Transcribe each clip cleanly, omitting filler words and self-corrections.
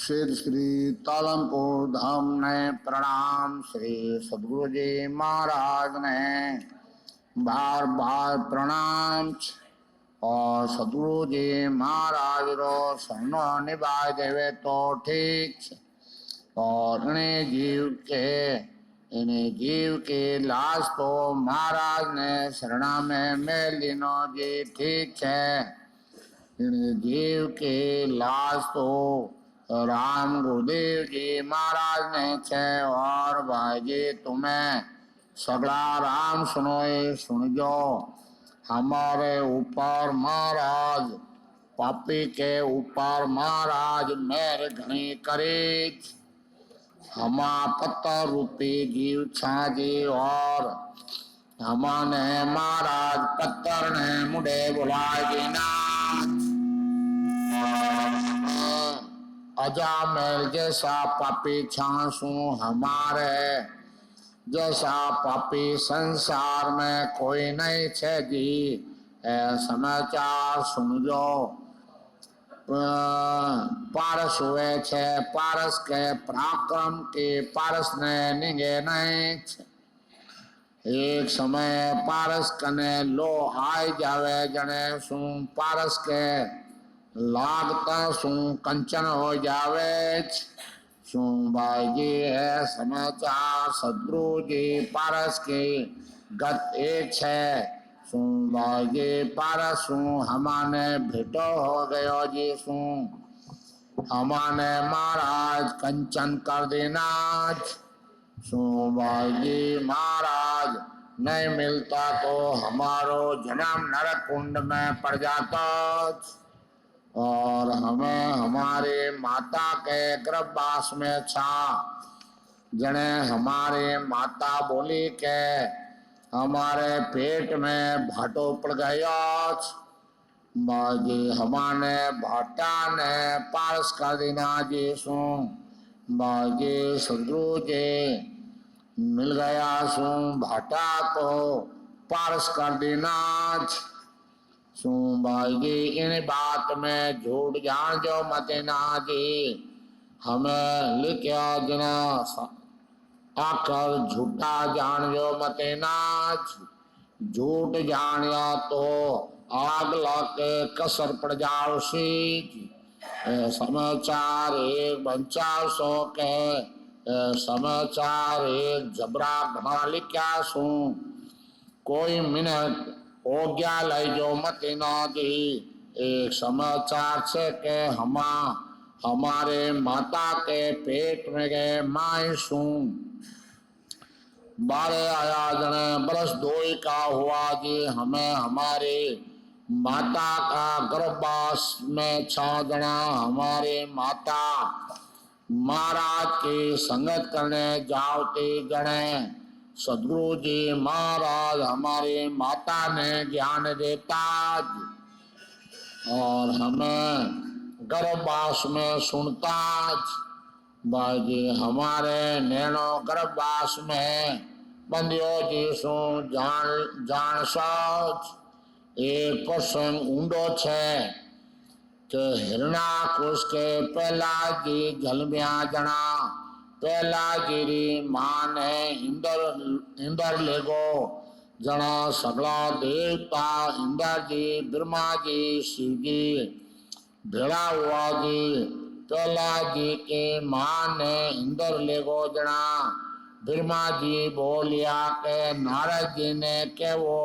श्री श्री तालमपुर धाम ने प्रणाम। श्री सदगुरु जी महाराज ने बार बार प्रणाम। और सदगुरु जी महाराज रो शरणो निभाए देवे तो ठीक। और इन्हें जीव के लाश तो महाराज ने शरणा में मेल दिनो जी ठीक है। इन्हें जीव के लाश तो राम गुरुदेव जी महाराज ने छे। और भाई जी तुम्हें सगला राम सुनोए सुन जो। हमारे ऊपर महाराज पापी के ऊपर महाराज मेहर घनी करे। हमा पत्थर रूपी जीव छाजी और हमाने महाराज पत्थर ने मुड़े बुलाए देना। अजामेल जैसा पापी छांसू हमारे जैसा पापी संसार में कोई नहीं छे जी। समाचार सुन जो। पारस हुए छे पारस के पराक्रम के पारस ने निगे नहीं छे। एक समय पारस कने लो आई जावे जने सु पारस के लागता सु कंचन हो जावे। सु भाई जी है समाचार सदगुरु जी पारस के गत एक छे। सु भाई जी पारस सु हमाने भेटो हो गयो जी। सु हमाने महाराज कंचन कर देना। सु भाई जी महाराज नहीं मिलता तो हमारो जन्म नरक कुंड में पड़ जाता। और हमें हमारे माता के गर्भवास में छा जने हमारे माता बोली के हमारे पेट में भाटो पड़ गया। बाजी हमारे भाटा ने पारस कर देना जी। सु बाजी सदगुरु जी मिल गया सु भाटा को पारस कर देना। सु भाई जी इन बात में झूठ जान जो मत ना जी। हमें लिखा जना आकर झूठा जान जो मत नाच। झूठ जानिया तो आग लाके कसर पड़ जाओ सी। समाचार एक बंचाव सो के समाचार एक जबरा घना लिखा सू। कोई मिनट हो गया लै जो मत ना दी। एक समाचार से के हमारे माता के पेट में गए माई सू बारे आया जने बरस दोई का हुआ जी। हमें हमारे माता का गर्भवास में छा जना हमारे माता महाराज की संगत करने जाओते जने सदगुरु जी महाराज हमारे माता ने ज्ञान देता। और हमें गर्भवास में सुनता। बाजी हमारे नैनो गर्भवास में बंदियो जी सु जान सोच। एक प्रसंग ऊंडो छे के हिरणा कुश के पहला जी झलमिया जना पहला जीरी मां ने इंदर लेगो जना सगला देवता इंदर जी ब्रह्मा जी शिव जी भेड़ा हुआ जी। पहला जी के मां ने इंदर लेगो जना ब्रह्मा जी बोलिया के नारद जी ने के वो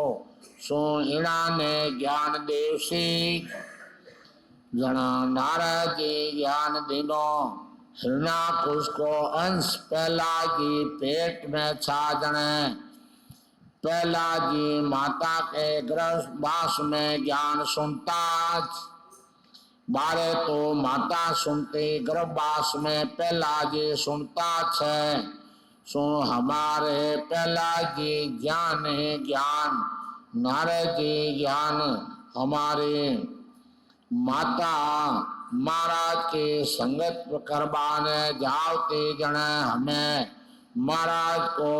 सो इणा ने ज्ञान देवसी जना नारद जी ज्ञान दिनो। हिरणाकुश को अंश पहला जी पेट में छा जने पहला जी माता के गर्भवास में ज्ञान सुनता। बारे तो माता सुनती गर्भवास में पहला जी सुनता छे। सो हमारे पहला जी ज्ञान है ज्ञान नारद जी ज्ञान हमारे माता महाराज के संगत करवाने जाओते जने हमें महाराज को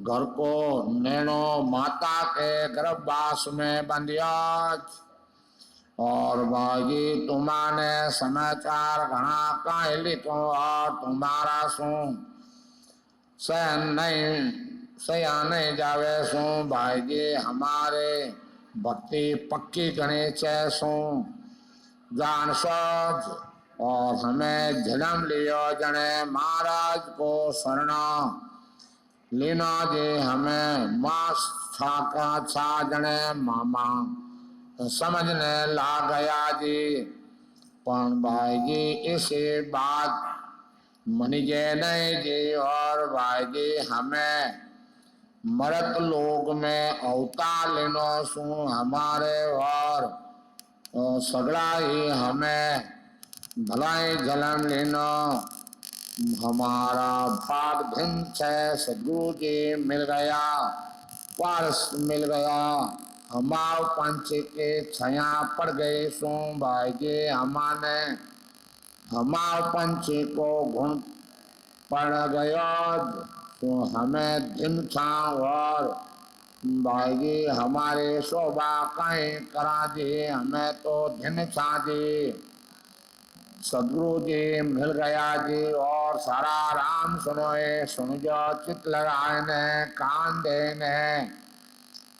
घर को नैनो माता के गर्भवास में बंदिया। और भाई तुम्हारे समाचार घना काहे लिखो और तुम्हारा सुन सया नहीं जावे सो भाई जी हमारे भक्ति पक्की गणेश सो जान सोच और हमें जन्म लियो जने महाराज को शरणा लीना जी हमें मास छाका छा जने मामा समझने ला गया जी पण भाई जी इसी बात मनिजे नहीं जी और भाई जी हमें मरत लोग में अवतार लेनो सु हमारे और सगड़ा ही हमें भलाई जलन लेनो हमारा भाग भिन्न है सदगुरु जी मिल गया पारस मिल गया हमारे पंच के छया पड़ गए सो भाई जी हमारे हमारे पंच को गुण पड़ गया तो हमें दिन था और भाई जी हमारे शोभा कहीं करा दी हमें तो दिन था जी सदगुरु जी मिल गया जी और सारा राम सुनोए सुन जो चित लगाए ने कान दे ने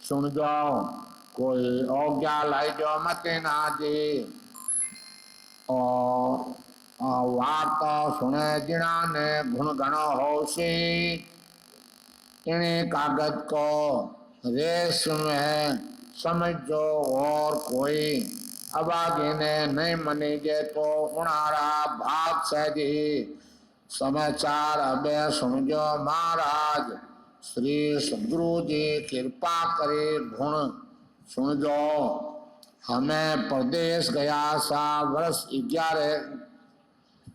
सुन जो कोई औज्ञा लाई जो मत ना जी और वार्ता सुने जिना ने गुण गण होशी इन्हें कागज को रेस में समझो और कोई अबागी ने नहीं मनीजे तो उनारा भाग सही समाचार अबे सुनजो महाराज श्री सदगुरु जी कृपा करे गुण सुनजो हमें प्रदेश गया सा वर्ष 11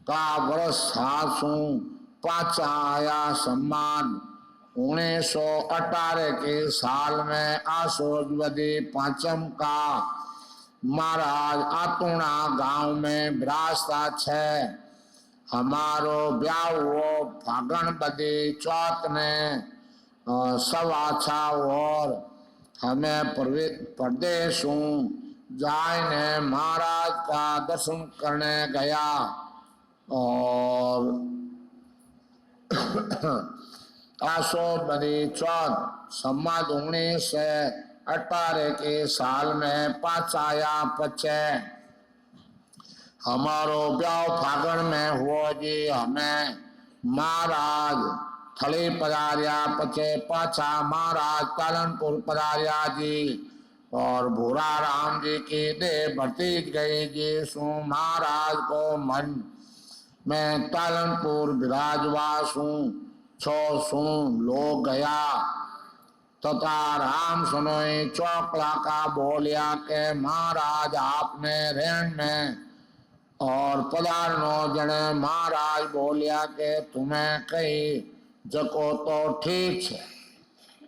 का वर्ष 705 आया सम्मान 1918 के साल में आशोजवदी पांचम का महाराज आतुणा गांव में विरासता छे हमारो ब्याह वो फागण बदी चौथ ने सब अच्छा और हमें प्रदेश जाय ने महाराज का दर्शन करने गया और आसो बनी चौथ सम्मत 1918 के साल में पाचाया पचे हमारो ब्याह फागण में हुआ जी हमें महाराज थली पधारिया पचे पाछा महाराज पालनपुर पधारिया जी और भूरा राम जी की देह भरती गई जी सु महाराज को मन में पालनपुर विराजवासु छो सुन लो गया तथा राम सुनोई चौकला का बोलिया के महाराज आपने रेण में और पधारनो जने महाराज बोलिया के तुम्हें कही जको तो ठीक है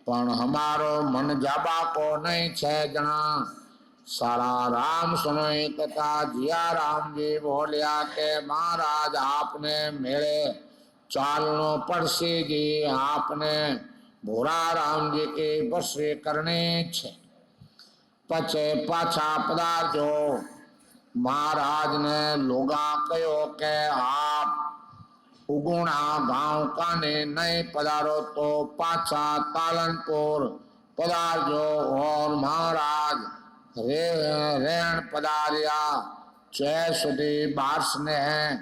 पण हमारो मन जाबा को नहीं छे जना सारा राम सुनोई तथा जिया राम जी बोलिया के महाराज आपने मेरे चालनो पड़सी जी आपने भूरा राम जी की बसे करनी छे पचे पाछा पधारजो महाराज ने लोगा कहो के आप उगुणा गांव काने नहीं पधारो तो पाछा पालनपुर पधारजो और महाराज रेण पधारिया चै सुधी बारस ने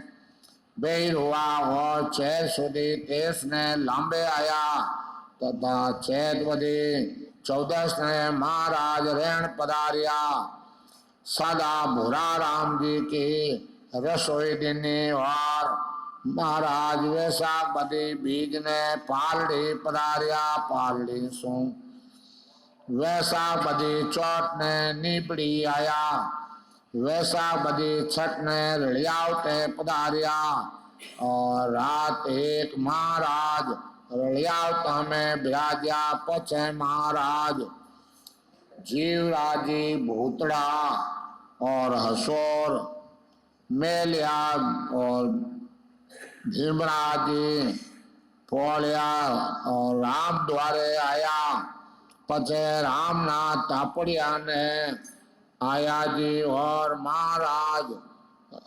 बेर हुआ और चै सुधी तेस ने लांबे आया तथा चैत वधी 14 ने महाराज रेण पधारिया सदा भूरा राम जी की रसोई दिनी और महाराज वैशाख बदी बीज ने पालड़ी पधारिया पालड़ी सो वैशाख बदी चौथ ने नीबड़ी आया वैशाख बदी छठ ने रड़ियावते पधारिया और रात एक महाराज रड़ियावता में विराजा पचे महाराज जीवराजी भूतड़ा और हसोर मेलिया और भीमराजी पोलिया और राम द्वारे आया पचे रामनाथ तापड़िया ने आया जी और महाराज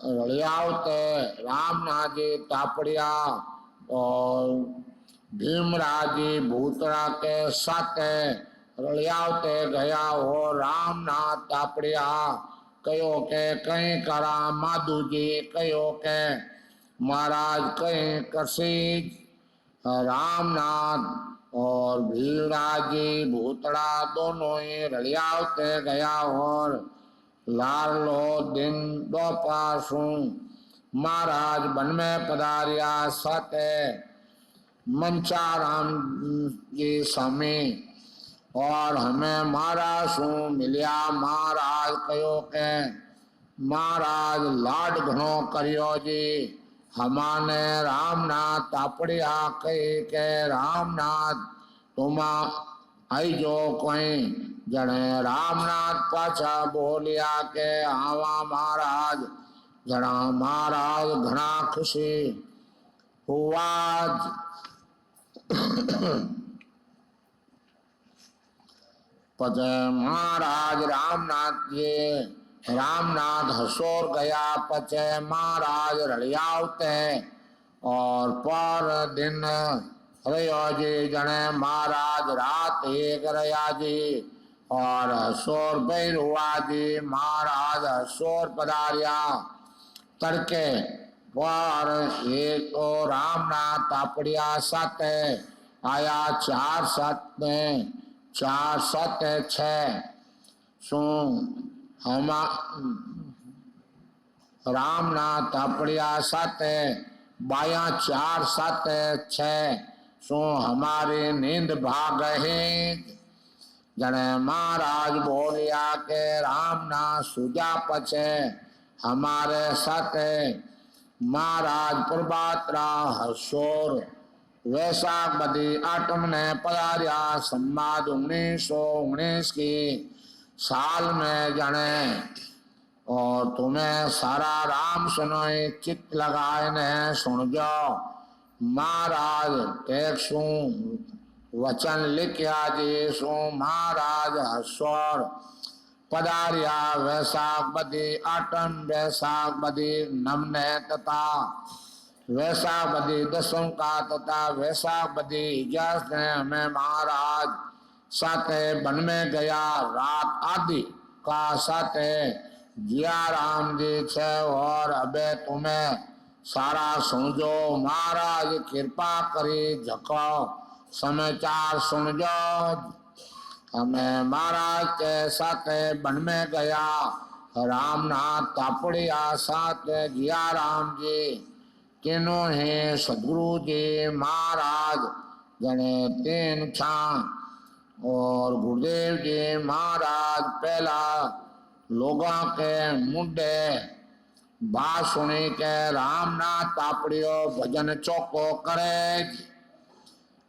रड़ियावते रामनाथ जी तापड़िया और भीमराज जी भूतड़ा के साथ रड़ियावते गया हो रामनाथ तापड़िया कयो के कहीं करा माधु जी कयो के महाराज कहीं कसी रामनाथ और भीमराज जी भूतड़ा दोनों ही रड़ियावते गया और लालो दिन दोपासु महाराज वन में पधारिया सते मंचाराम जी स्वामी और हमें महाराज सु मिलिया महाराज कयो के महाराज लाड घणो करियो जी हमाने रामनाथ तापड़िया कही के रामनाथ तुमा आई जो कोई जने रामनाथ पाछा बोलिया के आवा महाराज जना महाराज घना खुशी हुआ पते महाराज रामनाथ हसोर गया पचे महाराज रड़ियावते और पर दिन रयो जी जने महाराज रात एक रया जी और हसोर बैर हुआ जी महाराज हसोर पधारिया तड़के पर एक तो रामनाथ तापड़िया साथ आया 4-7-6 सु हम रामनाथ तापड़िया साथ बाया 4-7-6 सो हमारी नींद भाग है जने महाराज बोलिया के रामनाथ सुजा पचे हमारे साथ महाराज प्रभातरा हसोर वैशाख बदी आटम ने पधारिया संवाद 1919 की साल में जने और तुम्हें सारा राम सुनो चित्त लगाए ने सुन जाओ महाराज टेक सु वचन लिखिया जी सु महाराज हसोर पधारिया वैशाख बदी आटम वैशाख बदी नमने तथा वैशाख बदी दसों का तथा वैशाख बदी 11 ने हमें महाराज साथे वन में गया रात आदि का साथे जिया राम जी छे और अबे तुम्हें सारा समझो महाराज कृपा करी झको समाचार सुन जो हमें महाराज के साथ वन में गया रामनाथ तापड़िया साथ जिया राम जी तीनों ही सदगुरु जी महाराज जने 3 छा और गुरुदेव जी महाराज पहला लोगों के मुंडे बात सुनी के रामनाथ तापड़ियो भजन चौको करे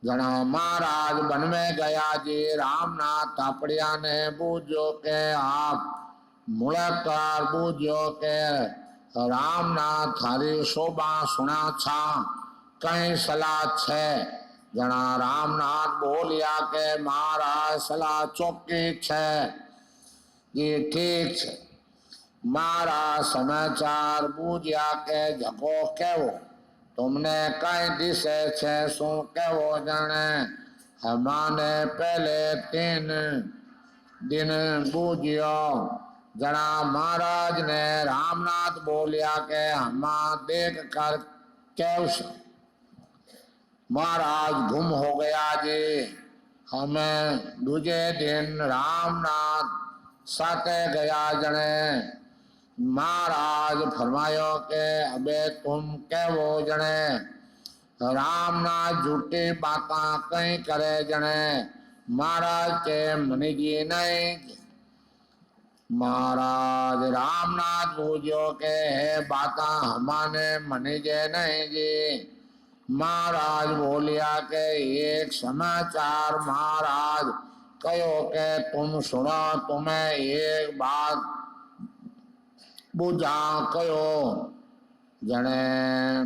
जना महाराज वन में गया जी रामनाथ तापड़िया ने बूझो के आप मुड़कर बूझो के रामनाथ थारी शोभा सुना छा कहीं सलाह छे जना रामनाथ बोलिया के महाराज सलाह चौकी छे ये ठीक छे महाराज समाचार बूझिया के झको केवो तुमने कई दिशे छे सु केवो जने हमाने पहले 3 दिन बूझियो जना महाराज ने रामनाथ बोलिया के हमा देख कर केवश महाराज गुम हो गया जी हमें दूजे दिन रामनाथ साथे गया जने महाराज फरमायो के अबे तुम केवो जने रामनाथ झूठी बाता कहीं करे जने महाराज के मनी जी नहीं महाराज रामनाथ बूझो के है बाता हमारे मनी जे नहीं जी महाराज बोलिया के एक समाचार महाराज कहो के तुम सुनो तुम्हें एक बात बुझा कहो जने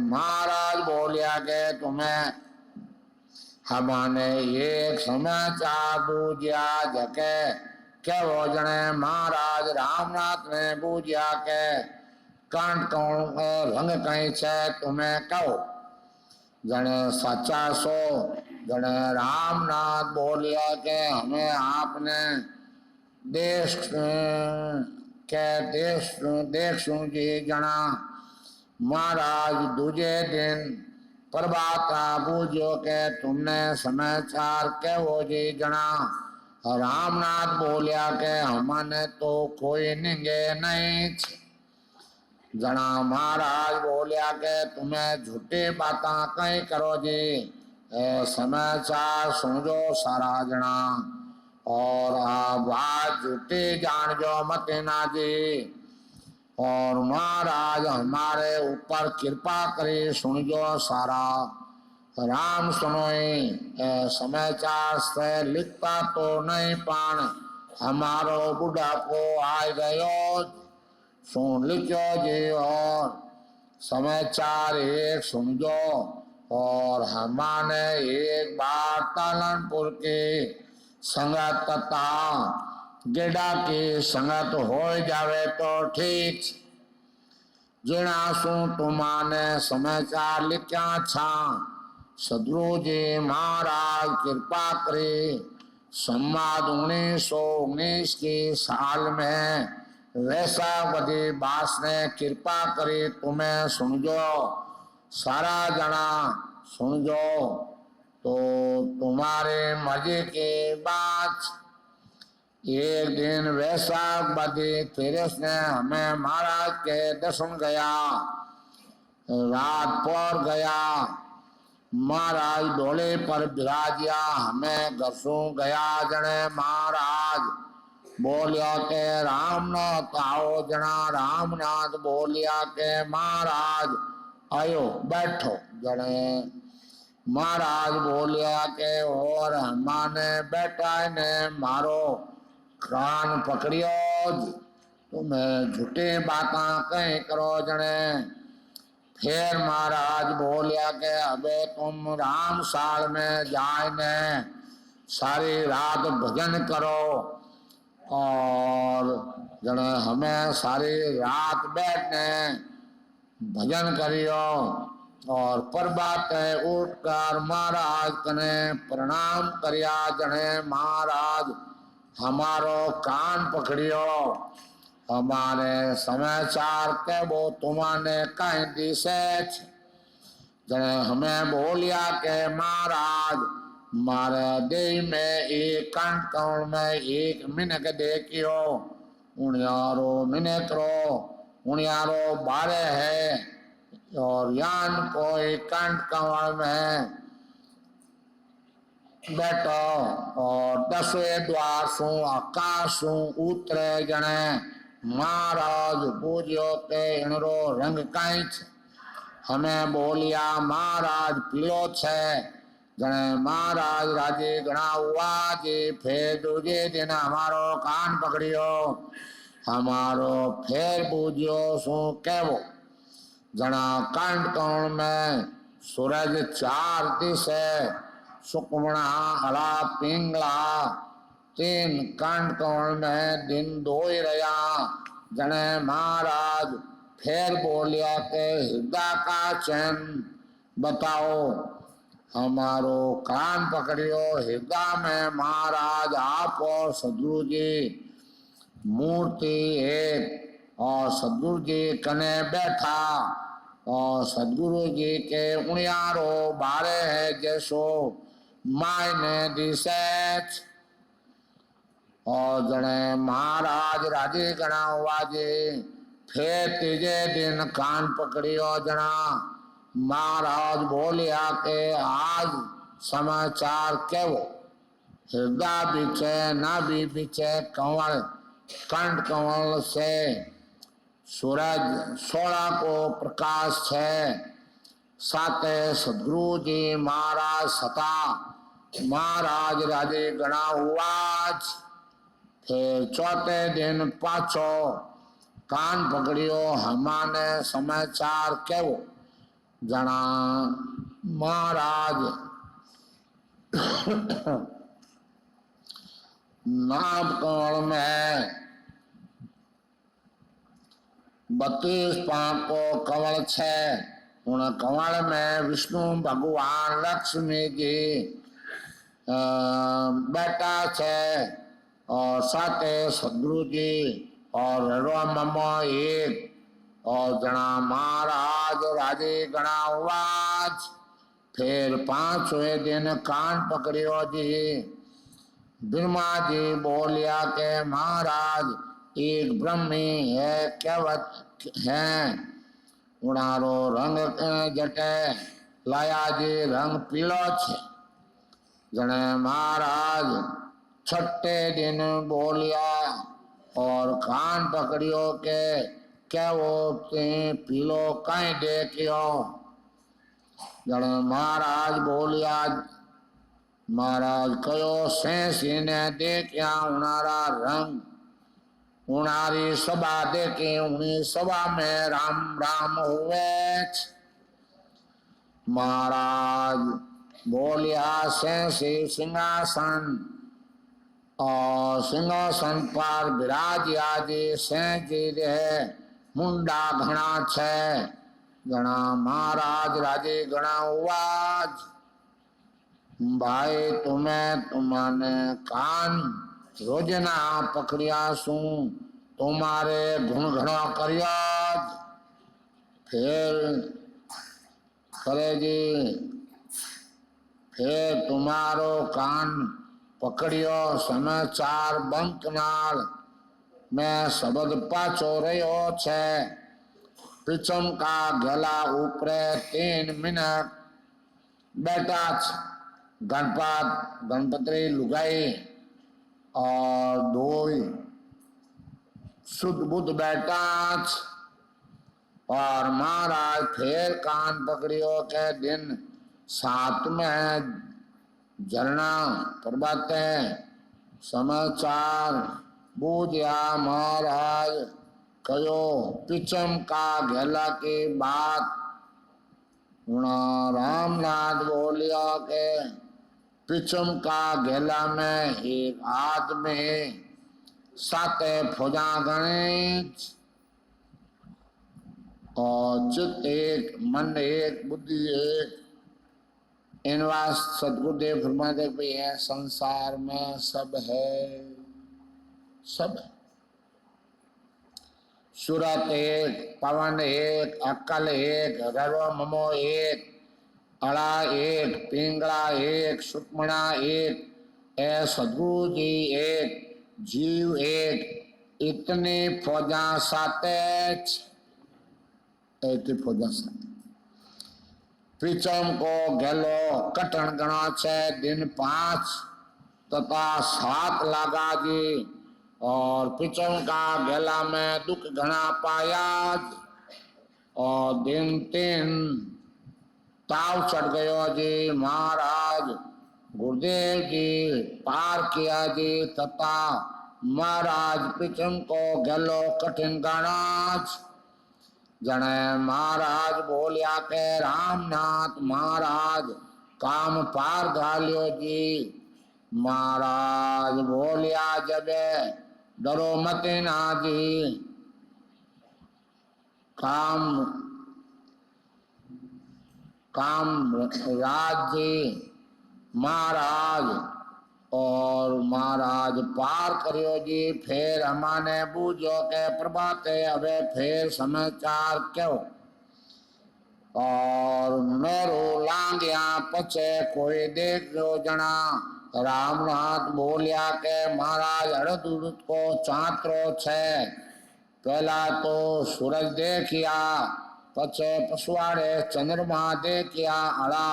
महाराज बोलिया के तुम्हें हमारे एक समाचार बूझिया जके કેવો જણે મહારાજ રામનાથને પૂજ્યા કે કંઠ કોણ રંગ કઈ છે તમે કહો. જણે સાચા છો. જણે રામનાથ બોલ્યા કે અમે આપને દેશ કે દેખશું જે જણા. મહારાજ દૂજે દિન પ્રભાતા પૂજ્યો કે तुमने સમાચાર કેવો જે જણા. રામનાથ બોલ્યા કે અમને તો કોઈ નીંગે નહીં. જણા મહારાજ બોલ્યા કે તમે झूठी बातें कहीं करो जी. समाचार सुनजो सारा जना और आ बात झूठी जानजो मत ना जी. और महाराज हमारे ऊपर कृपा करे सुनजो सारा. राम सुनोई समाचार से लिखता तो नहीं पान हमारो बुढ़ापो आ गयो. सुन लिखो जी और समाचार एक सुनजो. और हमारे एक बार तालनपुर के संगत तथा गेड़ा की संगत हो जावे तो ठीक. जीना शू तुमाने समाचार लिख्या छा. सदगुरु जी महाराज कृपा करे संवाद 1919 के साल में वैशाखवती बास ने कृपा करे तुम्हें सुनजो सारा जना सुनजो. तो तुम्हारे मजे के बाद एक दिन वैशाखवती तेरस ने हमें महाराज के दर्शन गया. रात पर गया. महाराज डोले पर बिराजिया. हमें घसू गया. जने महाराज बोलिया के रामनाथ आओ. जना रामनाथ बोलिया के महाराज आयो बैठो. जने महाराज बोलिया के और हमाने बैठा ने मारो कान पकड़ियो. तुम्हें झूठी बातें कहीं करो. जने फिर महाराज बोलिया के अबे तुम रामशाल में जाने सारी रात भजन करो. और जने हमें सारी रात बैठने भजन करियो. और प्रभाते उठकर महाराज कने प्रणाम करिया. जने महाराज हमारो कान पकड़ियो. हमारे समाचार के वो तुम्हाने कहीं दिसे. जने हमें बोलिया के महाराज मारे देह में एक कंठ कौन में एक मिनक देखियो. उनियारो मिनकरो उनियारो बारे है. और यान कोई कंठ कंवल में बैठो. और 10वें द्वार सु आकाश सु उतरे. जने महाराज पूज्यो के इनरो रंग कई छे. हमें बोलिया महाराज पीलो छे. जने महाराज राजे घना हुआ जी. फिर दूजे दिन हमारो कान पकड़ियो. हमारो फिर पूज्यो सु केवो. जना कंठ कौन में सूरज 4 दिशे सुकमणा हला पिंगला. 3 कंठ कौन में दिन 2 ही रहा. जने महाराज फिर बोलिया के हृदय का चैन बताओ. हमारो कान पकड़ियो. हृदय में महाराज आप और सदगुरु जी मूर्ति एक. और सदगुरु जी कने बैठा. और सदगुरु जी के उनियारो बारे है जैसो मायने दिशेच. और जने महाराज राजे गणा हुआ जी. फिर तीजे दिन कान पकड़ियो. जना महाराज बोलिया के आज समाचार केवो. हृदय बीचे नाभि बीचे कंवल कंठ कंवल से सूरज 16 को प्रकाश है. साते सदगुरु जी महाराज सता. महाराज राजे गणा हुआ. फिर चौथे दिन पाछो कान पकड़ियो. हमाने समाचार केवो. जना महाराज नाभ कमल में 32 पांव को कमल छे। उन कमल में विष्णु भगवान लक्ष्मी जी बैठा छे और साथे सदगुरु जी और ममो एक और जना महाराज राजे गणा आवाज। फिर 5वें दिन कान पकड़ियो जी। ब्रह्मा जी बोलिया के महाराज एक ब्रह्मी है कहवत है उनारो रंग जटे लाया जी रंग पीलो छे। जने महाराज छठे दिन बोलिया और कान पकड़ियो के क्या वो पीलो कहीं देखियो। जने महाराज बोलिया महाराज कयो सेंसी ने देखिया उनारा रंग उनारी सभा देखी उन्हीं सभा में राम राम हुए। महाराज बोलिया सेंसी सिंहासन और सिंहासन पर विराजिया जी सेंसी रहे मुंडा घना छे। घना महाराज राजे घना आवाज भाई तुम्हारे कान रोजना पकड़िया सू तुम्हारे गुण घणो करिया। फिर करे जी फिर तुम्हारो कान पकड़ियो समाचार बंक नाल मैं शब्द पाचो रहो छे। पिछम का गला ऊपरे 3 मिनट बैठा गणपति लुगाई और 2 शुद्ध बुद्ध बैठा और महाराज फिर कान पकड़ियो के दिन 7वें झरना पर्वत समाचार बूझिया महाराज कयो पिछम का घेला की बात। रामनाथ बोलिया के पिछम का घेला में एक आदमी 7 फौजा गणेश और चित्त एक मन एक बुद्धि एक। इनवास सदगुरुदेव फरमाते भी है संसार में सब है सब है। सूरत एक पवन एक अक्कल एक ररो ममो एक अड़ा एक पिंगला एक सुक्मणा एक ए सदगुरु जी एक जीव एक इतनी फौजा साते फौजा साते। पिछम को गेलो कटन गणा छे दिन 5 तथा 7 लागा जी और पिछम का गेला में दुख घना पाया और दिन 3 ताव चढ़ गयो जी। महाराज गुरुदेव जी पार किया जी तथा महाराज पिछम को गेलो कठिन गणाज। जने महाराज बोलिया के रामनाथ महाराज काम पार घालियो जी। महाराज बोलिया जबे डरो मते ना जी काम राज जी महाराज और महाराज पार करियो जी। फिर हमाने बूझो के प्रभाते अबे फिर समाचार क्यों और मेरो लांगिया पचे कोई देख जो जना। रामनाथ बोलिया के महाराज हड़दूत को चांत्रो छे। पहला तो सूरज देखिया पचे पसवाड़े चंद्रमा देखिया अड़ा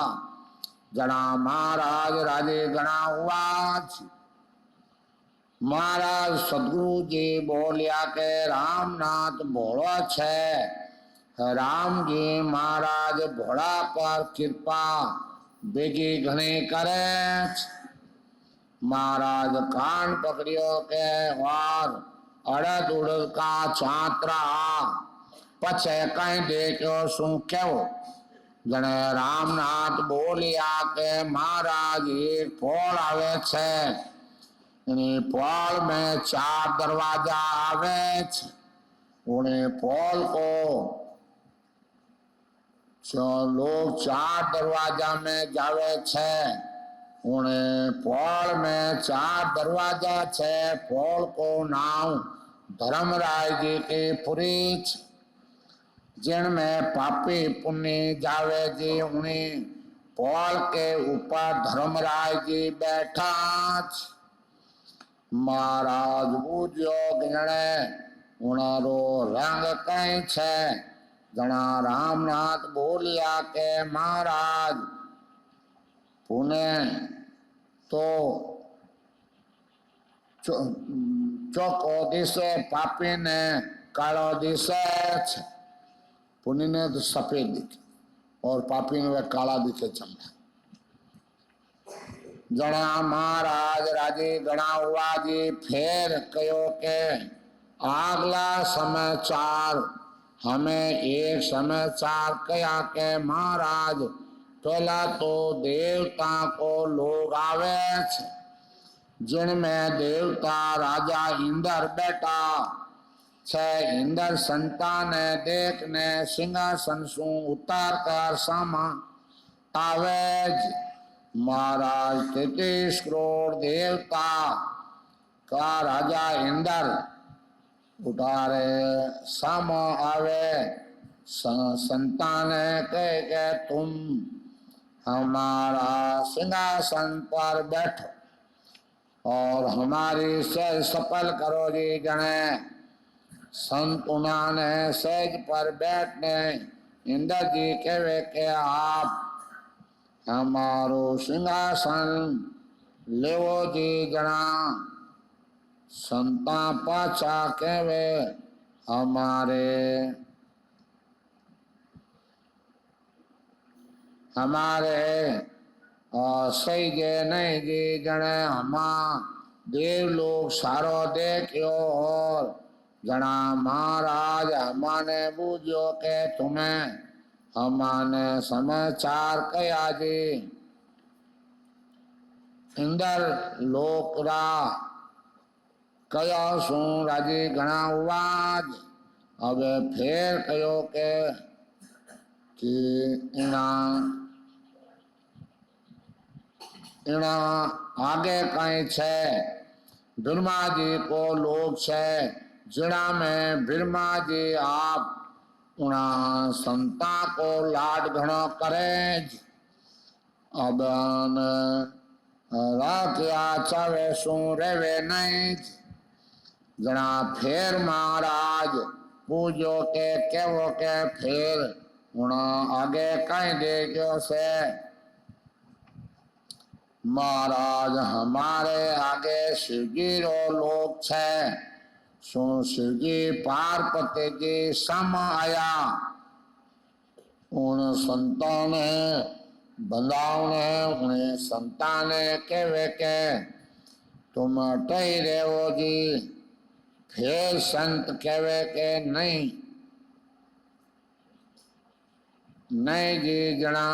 जना महाराज राजे गणा हुआ। महाराज सदगुरु जी बोलिया के रामनाथ भोला छे। राम जी महाराज भोला पर कृपा बेगी घने करे। महाराज कान पकड़ियो के और अड़द उड़द का छात्रा पछे कहीं देखो सू क्यों। जने रामनाथ बोलिया के महाराज एक फल आवे छे यानी पोल में 4 दरवाजा आवे छे। उन्हें पोल को जो लोग 4 दरवाजा में जावे छे। उन्हें पोल में 4 दरवाजा छे। पोल को नाम धर्मराज जी की पुरी छे। जिनमें पापी पुण्य जावे जी उन्हें पोल के ऊपर धर्मराज जी बैठा छे। महाराज बूझो गणे उनारो रंग कई छे। जना रामनाथ बोलिया के महाराज पुणे तो चौको दिशे पापी ने कालो दिशे छे। पुण्य ने तो सफेद दिखे और पापी ने वह काला दिखे चमड़ा। जना महाराज राजे गणा हुआ जी फिर कहो के आगला समाचार हमें एक समाचार कया के महाराज पहला तो देवता को लोग आवे छे। जिनमें देवता राजा इंद्र बैठा छे। इंद्र संतान देखने सिंहासन सु उतार कर सामा आवे। महाराज 33 करोड़ देवता का राजा इंद्र उतारे सामा आवे। संतान कहे के तुम हमारा सिंहासन पर बैठो और हमारी सहज सफल करो जी। जने संतुना ने सहज पर बैठने इंद्र जी कहे के आप हमारो सिंहासन लेवो जी। जना संता पाचा कहे हमारे सही जे नहीं जी। जने हमा देव लोग सारो देखियो और जना महाराज हमाने बूझो के तुम्हें हमाने समाचार कया जी। इंद्र लोकरा कया सु राजी घना हुआ। अब फिर कहो के कि इना आगे कहीं छे। ब्रह्मा जी को लोग छे। जिना में ब्रह्मा जी आप उना संता को लाड घणो करे। अब राखिया चावे सु रेवे नहीं। जना फिर महाराज पूजो के केवो के फिर उना आगे कहीं दे गयो से। महाराज हमारे आगे शिवजी रो लोग छे। सो शिवजी पार्वती जी सम आया। उन संतान बंदावने उन्हें संतान केवे के तुम अटई रेवो जी। फिर संत केवे के नहीं नहीं जी। जना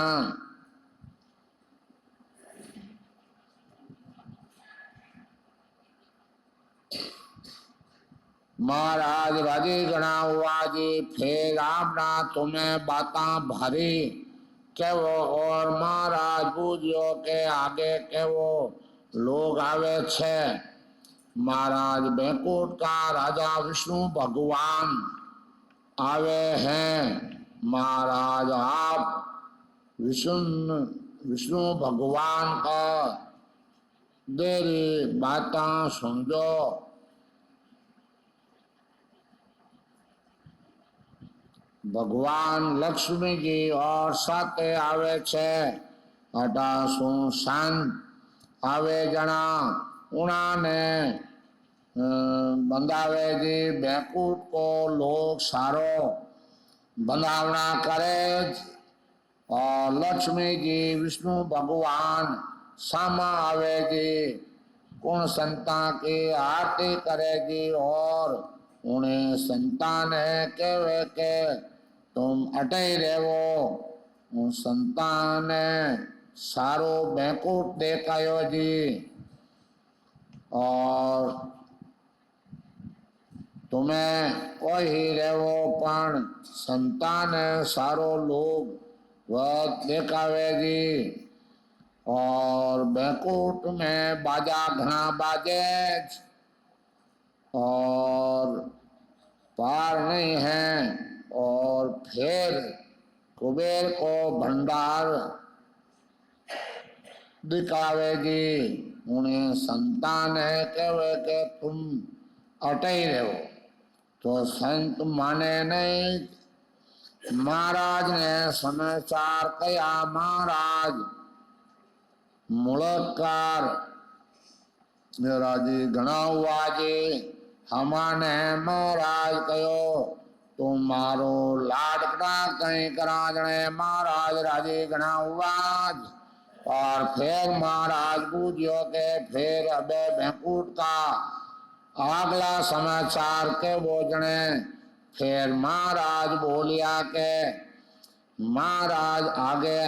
महाराज राजी गणा हुआ जी फिर आपना तुम्हें बाता भारी केवो और महाराज बूझो के आगे केवो लोग आवे छे। महाराज बैकुंठ का राजा विष्णु भगवान आवे हैं। महाराज आप विष्णु भगवान का देरी बाता समझो। भगवान लक्ष्मी जी और साथे आवे छे। अटासु शांत आवे जना उन्होंने बंधावे जी बैकुंठ को लोग सारो बंधावना करे। और लक्ष्मी जी विष्णु भगवान सामा आवे जी कुण संता की आरती करे जी। और उन्हें संतान है केवे के तुम अटई रेवो। संतान सारो बैकुंठ देखायो जी। और तुम्हें कोई रेवो पण संतान सारो लोग वह देखावे जी और बैकुंठ में बाजा घना बाजे और पार नहीं है और फिर कुबेर को भंडार दिखावेगी उन्हें संतान है कहे कि तुम अटे ही रहो तो संत माने नहीं। महाराज ने समाचार कया महाराज मुलकार राजी घना हुआ जी हमाने महाराज कहो तुम मारो लाडकड़ा कहीं करा जने महाराज राजी घना हुआ और फिर महाराज बूझियो के फिर अबे बैंकुट का अगला समाचार के बोझने फिर महाराज बोलिया के महाराज आगे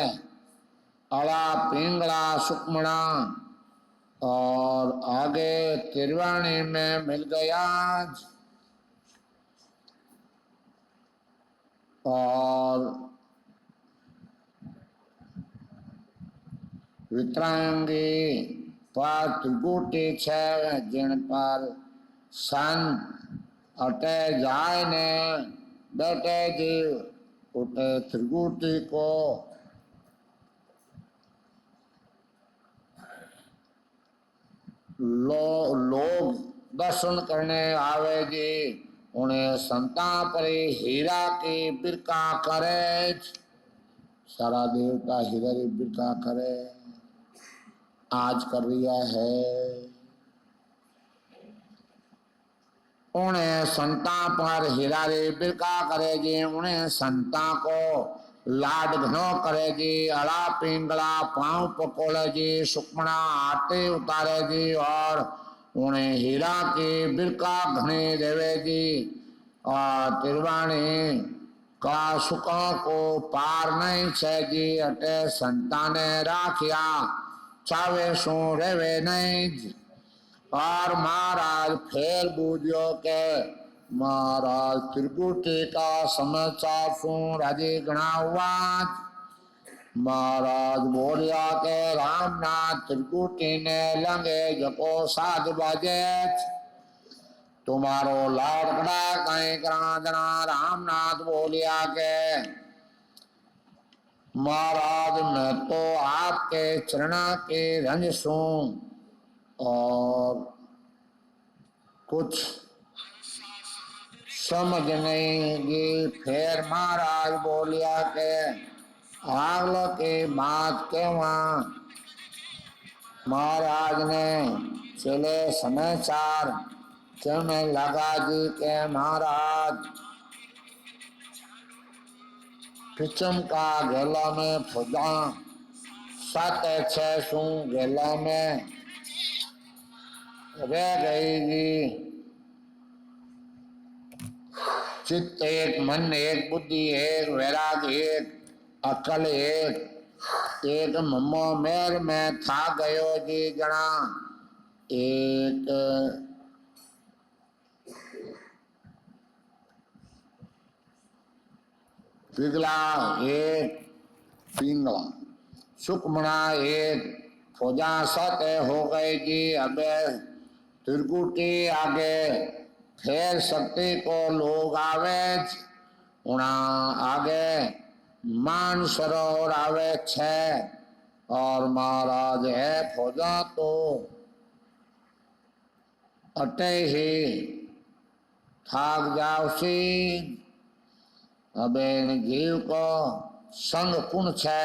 अड़ा पिंगला सुकमणा और आगे त्रिवेणी में मिल गया और वितरांगी पर त्रिकुटी छे जिन पर संत अटे जाय ने बैठे जीव उठे त्रिकुटी को लोग दर्शन करने आवे जी उन्हें संता परे हीरा की बिरका करे सारा देवता हीरा की बिरका करे आज कर रिया है उन्हें संता पर हीरा री बिरका करे जी उन्हें संता को लाड घनो करे जी अड़ा पिंगला पांव पकोड़े जी सुकमणा आटे उतारे जी और उन्हें हीरा की बिरका घने देवे जी और तिरवाणी का सुखों को पार नहीं छे जी अटे संताने राखिया चावे सो रेवे नहीं और महाराज फिर बूझियो के महाराज त्रिकुटी का समाचार सुन राजी गणा हुआ महाराज बोलिया के रामनाथ त्रिकुटी ने लंगे जको साध बाजे तुम्हारो लाडकड़ा कहीं करादना रामनाथ बोलिया के महाराज मैं तो आपके चरणा के रंज सू और कुछ समझ नहीं गी फिर महाराज बोलिया के आगलो की बात के वहाँ महाराज ने चले समाचार कहने लगा जी के महाराज पिचम का गेला में फुदा 7-6 सू गेला में रह गई जी चित्त एक मन एक बुद्धि एक वैराग एक अकल एक मम्मो मेर में था गयो जी जना एक पिघला एक पिंगला सुकमणा एक फौजा सते हो गई जी अबे त्रिकुटी आगे फिर शक्ति को लोग आवे उना आगे मान सरोवर आवे छे और महाराज है फौजा तो अटे ही थाक जाओ सी अबे जीव को संग कुण छे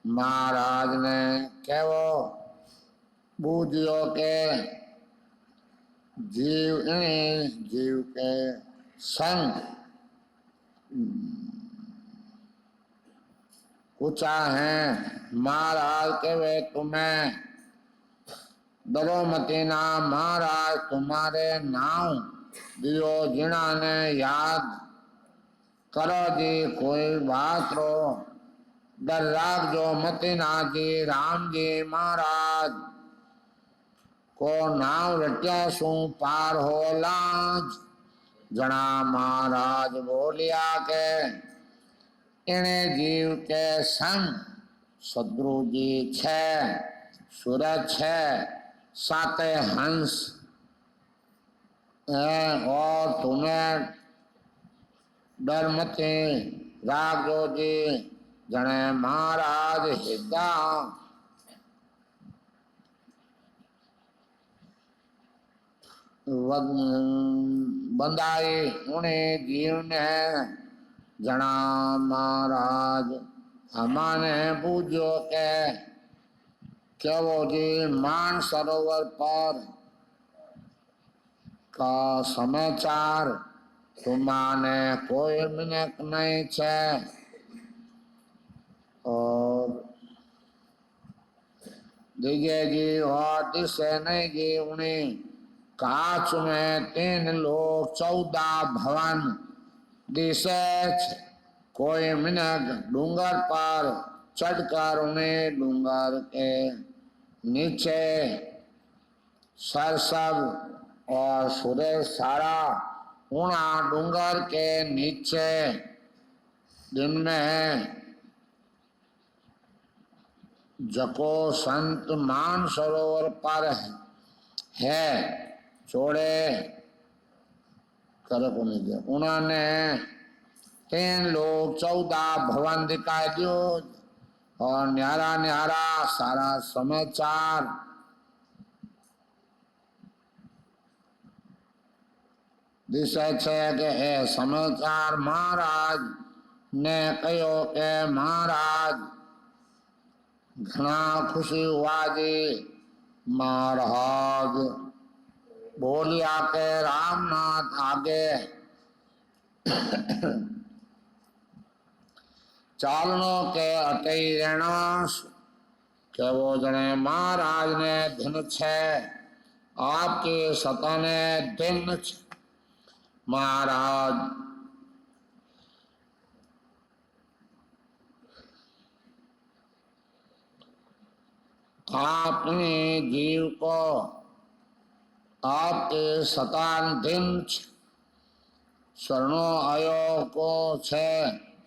महाराज ने कहो बूझियो के जीव के संग पूछा है महाराज के वे तुम्हें डरो मती ना महाराज तुम्हारे नाम दियो जिना ने याद करो जी कोई बात रो डर राख जो मती ना जी राम जी महाराज को नाव रट्या सू पार हो लाज। जना महाराज बोलिया के इने जीव के संग सदगुरु जी छे, सूरज छे, साते हंस और तुम्हें डर मते रागो जी। जने महाराज हिदा बंदाई उन्हें जीव ने। जना महाराज हमारे पूजो के वो जी मान सरोवर पर का समाचार तुम्हाने कोई मिनक नहीं छे। और दिखे जी और दिशे नहीं जी उन्हें काच में 3 लोग 14 भवन दिशे कोई मिनक डूंगर पर चढ़कर उन्हें डूंगर के नीचे सरसब और सूर्य सारा उना डूंगर के नीचे दिन में जको संत मान सरोवर पर है छोड़े कर को नहीं दिया। उन्होंने 3 लोग 14 भवन दिखाई दियो और न्यारा न्यारा सारा समाचार दिशा छे के ए समाचार महाराज ने कहो के महाराज घना खुशी हुआ जी। महाराज बोलिया के रामनाथ आगे चालनो के अटई रहना के वो जने महाराज ने दिन छे आपके सताने दिन छे। महाराज आपने जीव को आपके सतान दिन शरणो आयो को छे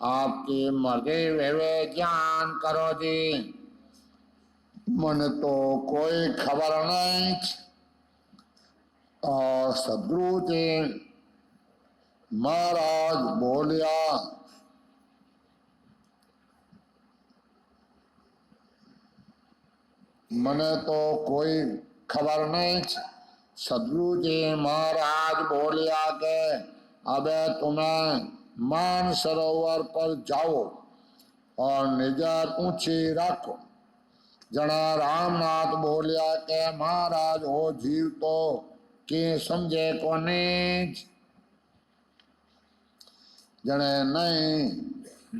आपकी मर्जी वेवे ज्ञान करो जी। मन तो कोई खबर नहीं और सदगुरु जी महाराज बोलिया मने तो कोई खबर नहीं। सदगुरु जी महाराज बोलिया के अबे तुम्हें मान सरोवर पर जाओ और निजर ऊंची रखो। जना रामनाथ बोलिया के महाराज हो जीव तो कि समझे को नहीं। जने नहीं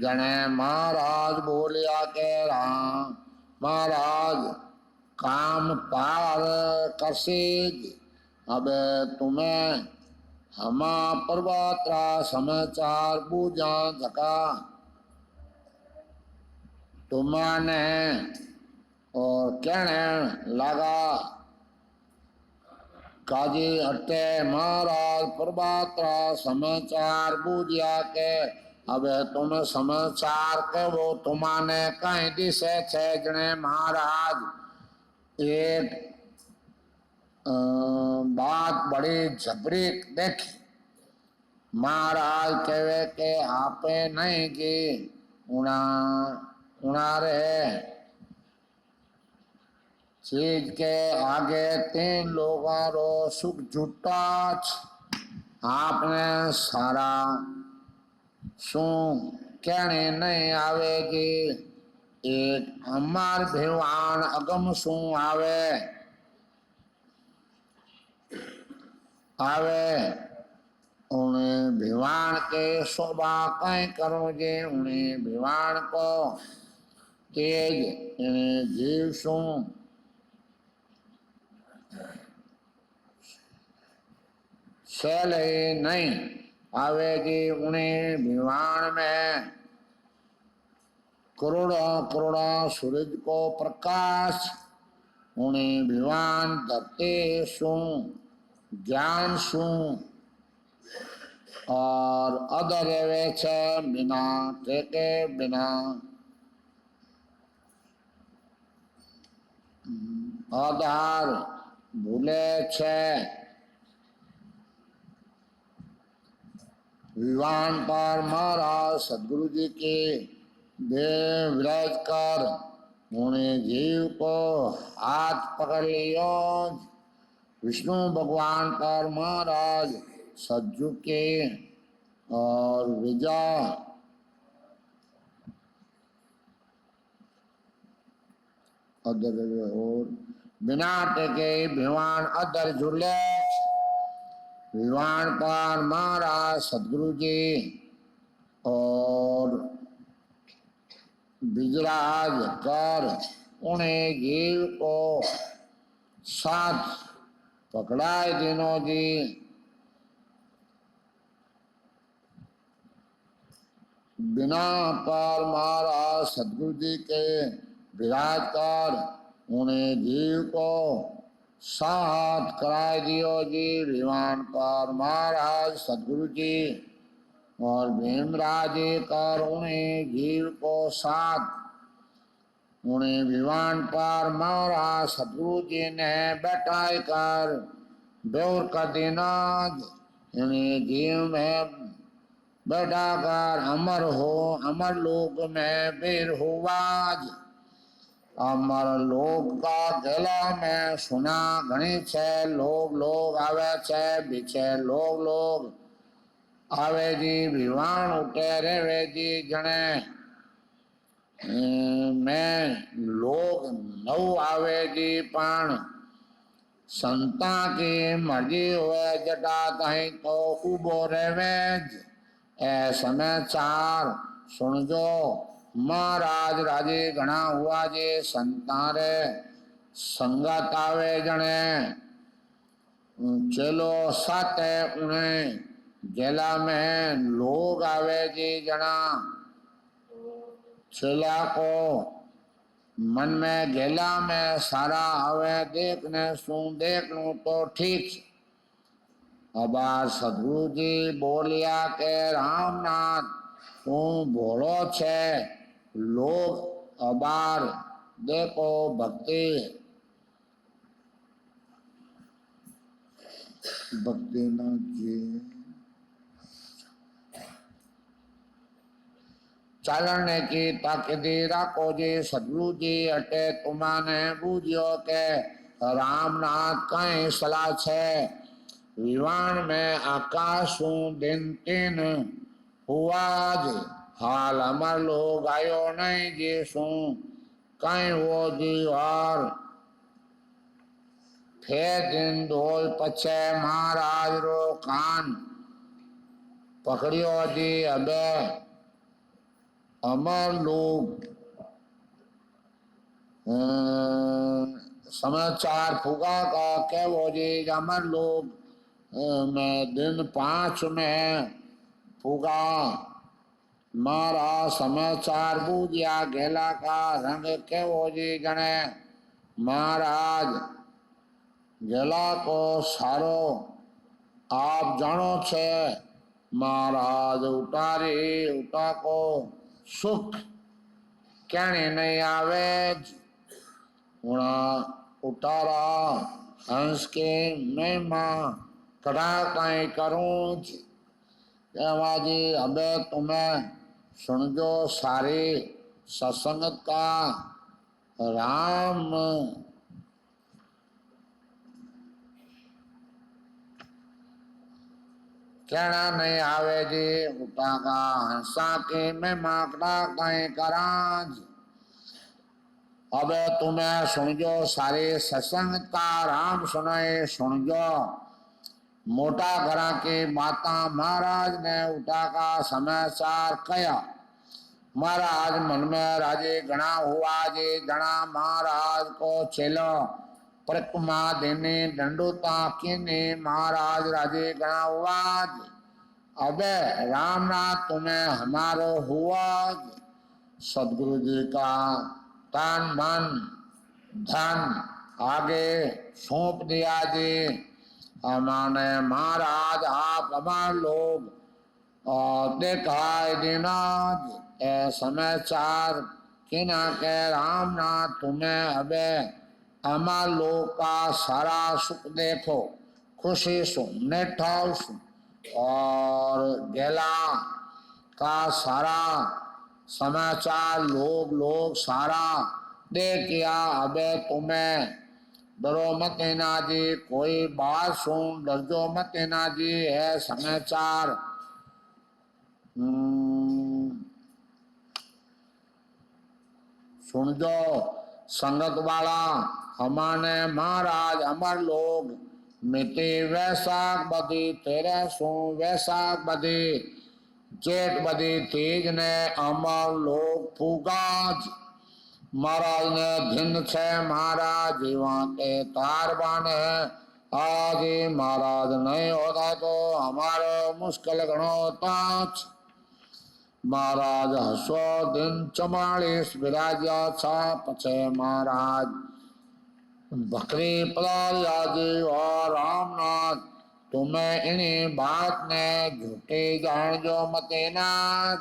जने महाराज बोलिया के राम महाराज काम पार करसेज। अबे तुम्हें हमा पर्वतरा समाचार पूजा धका तुम्हाने और कहने लगा काजी हटे महाराज पर्वतरा समाचार पूजा के अबे तुम्हें समाचार के वो तुम्हाने कहीं दिशे छे। जने महाराज एक बात बड़ी जबरी देखी। महाराज कहे के आपे नहीं की उनारे चीज के आगे 3 लोगों रो सुख जुटा आपने सारा शू कहने नहीं आवेगी। एक अमर भिवान अगम शू आवे उन्हें भिवान के शोभा कहीं करोगे। उन्हें भिवान को तेज इन्हें जीव शू शैल नहीं आवेगी। उन्हें भिवान में करोड़ा करोड़ा सूरज को प्रकाश उन्हें विवान दत्ते शू ज्ञान शू और अदर वे छे बिना टेके बिना आधार भूले छे विवान पर महाराज सदगुरु जी के देव विराज कर उन्हें जीव को हाथ पकड़ लियो विष्णु भगवान पर महाराज सज्जू के और विजा अदर और बिना टेके भिवान अदर झूले विवान पर महाराज सदगुरु जी और विजराज कर उन्हें जीव को साथ पकड़ाए दिनों जी बिना पर महाराज सदगुरु जी के विराज कर उन्हें जीव को साथ कराए दियो जी विमान पर महाराज सदगुरु जी और भीमराज कर उन्हें जीव को साथ उन्हें विमान पर महाराज सदगुरु जी ने बैठाए कर बेउर कर देना इन्हें जीव में बैठा कर अमर हो अमर लोक में वीर हुआज अमर लोक का गला में सुना घनी छे लोग आवे छे बीचे लोग आवे जी विवान उठे रेवे जी जने में लोग नव आवे जी पण संता की मर्जी हुए जटा कहीं तो उबो रेवे ए समाचार सुन जो महाराज राजे घना हुआ जे संतारे संगत आवे जने चलो साते उन्हें गेला में लोग आवे जी जना चेला को मन में गेला में सारा आवे देखने सुन देखनू तो ठीक अब सदगुरु जी बोलिया के रामनाथ तू भोलो छे लोग अबार देखो भक्ति भक्तिनाथ जी चालने की ताकदी राखो जी सदगुरु जी अटे तुम्हाने बूझियो के रामनाथ कई सलाह छे विवान में आकाशू दिन तीन हुआज हाल अमर लोग आयो नहीं जी सू कई वो जी और फिर दिन धोल पछे महाराज रो कान पकड़ियो जी अबे अमर लोग समाचार फुगा का के वो जी अमर लोग में दिन 5 में फुगा मारा समाचार बूझिया गेला का रंग के वो जी जने महाराज गेला को सारो आप जानो छे महाराज उतारी उठा को सुख कहने नहीं आवे उतारा हंस के मैं मां कड़ा कहीं करूं जी अबे तुम्हें सुन जो सारी सत्संगत का राम कहना नहीं आवे जी उठा का हंसा के मैं माकड़ा कहीं कराज अबे तुम्हें सुन जो सारे सत्संग का राम सुनाए सुन जो मोटा घरा के माता महाराज ने उठा का समाचार कया महाराज मन में राजे गणा हुआ जे गणा महाराज को चेलो परिक्रमा देने दंडोता किने महाराज राजे गणा हुआ अबे रामनाथ तुम्हें हमारो हुआ सदगुरु जी का तन मन धन आगे सौंप दिया जी। हमारे महाराज आप हमारे लोग दिखाई देना ए समाचार कि ना के रामनाथ तुम्हें अबे हमारे लोग का सारा सुख देखो खुशी सु नेठाव सु और गेला का सारा समाचार लोग लोग सारा देखिया अबे तुम्हें डरो मत ना जी कोई बात सुन डरजो मत ना जी है समाचार सुन जो संगत वाला हमारे महाराज अमर लोग मिट्टी वैसाख बदी तेरे सो वैसाख बदी जेठ बदी तीज ने अमर लोग फूगाज महाराज ने दिन छे महाराज जीवा के तार बाने आज महाराज नहीं होता तो हमारो मुश्किल घणो ताच महाराज हसो दिन 44 विराजा छा पछे महाराज बकरी पधारिया जी और रामनाथ तुम्हें इन्हीं बात ने झूठी जान जो मतेनाथ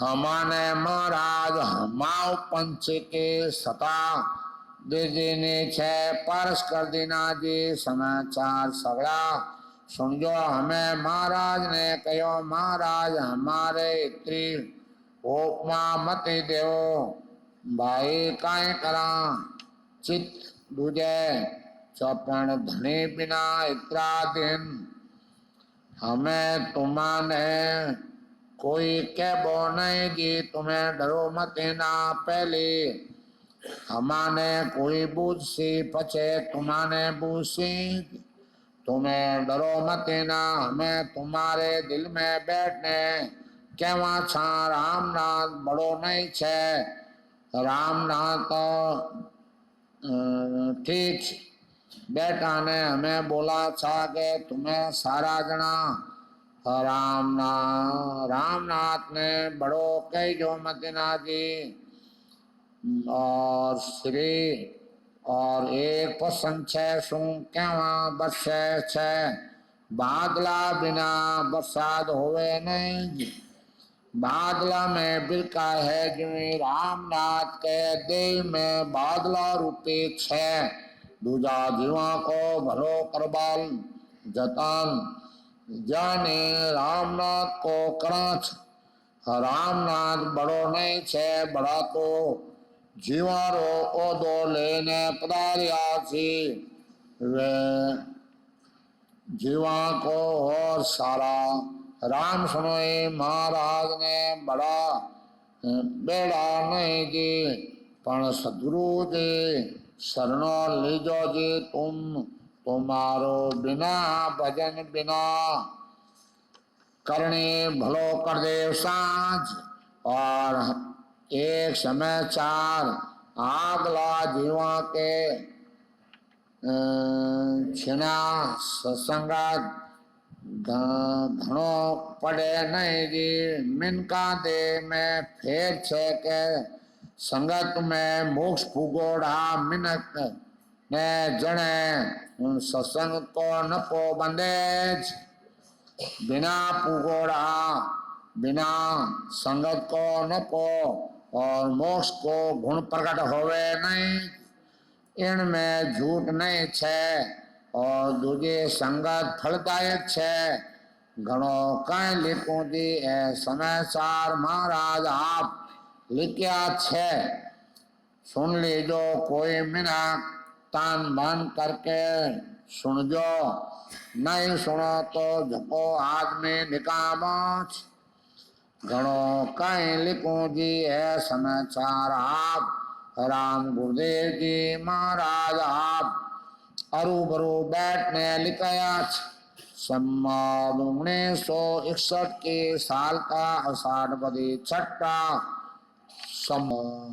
हमारे महाराज हमाओ पंच के सता दीजिने छे परस कर देना जी समाचार सगड़ा सुन जो हमें महाराज ने कहो महाराज हमारे इतनी उपमा मत देव भाई काई करा चित दूजे चौपन धनी बिना इतना दिन हमें तुम्हाने कोई कहबो नहीं जी तुम्हें डरो मत ना पहले हमाने कोई बूझसी पछे तुम्हाने बूझसी तुम्हें डरो मत ना हमें तुम्हारे दिल में बैठने केवा छा रामनाथ बड़ो नहीं छे रामनाथ ठीक बेटा ने हमें बोला था कि तुम्हें सारा जना रामनाथ ने बड़ो कई जो मतिना जी और श्री और एक पसंद छे सु केवा बरसे छे बादला बिना बरसात होवे नहीं बादला में बिरका है जिम्मे रामनाथ के दिल में बादला रूपी छे दूजा जीवा को भलो करबाल जतन जाने रामनाथ को कराच रामनाथ बड़ो नहीं छे बड़ा तो जीवारो ओदो लेने पधारिया थी वे जीवा को और सारा राम सुनोई महाराज ने बड़ा बेड़ा नहीं जी पण सदगुरु जी शरणो लीजो जी तुम्हारो बिना भजन बिना करने भलो कर दे सांझ और एक समय चार आगला जीवा के छिना सत्संगात घणो पड़े नहीं जी मिनका दे में फेर छे के संगत में मोक्ष फूगोड़ा मिनक ने जने सत्संग को नपो बंदेज बिना फूगोड़ा बिना संगत को नपो और मोक्ष को गुण प्रकट होवे नहीं इनमें झूठ नहीं छे और दूजे संगत फलदायक छे घणो कई लिखूं जी ए समाचार महाराज आप लिखिया छे सुन लीजो कोई मिना तान मन करके सुनजो नहीं सुनो तो झको आदमी निकामो घणो कई लिखूं जी है समाचार आप राम गुरुदेव जी महाराज आप अरु बरु बैठने लिखाया सम्मान 1961 के साल का आषाढ़ बदी छठा सम्मान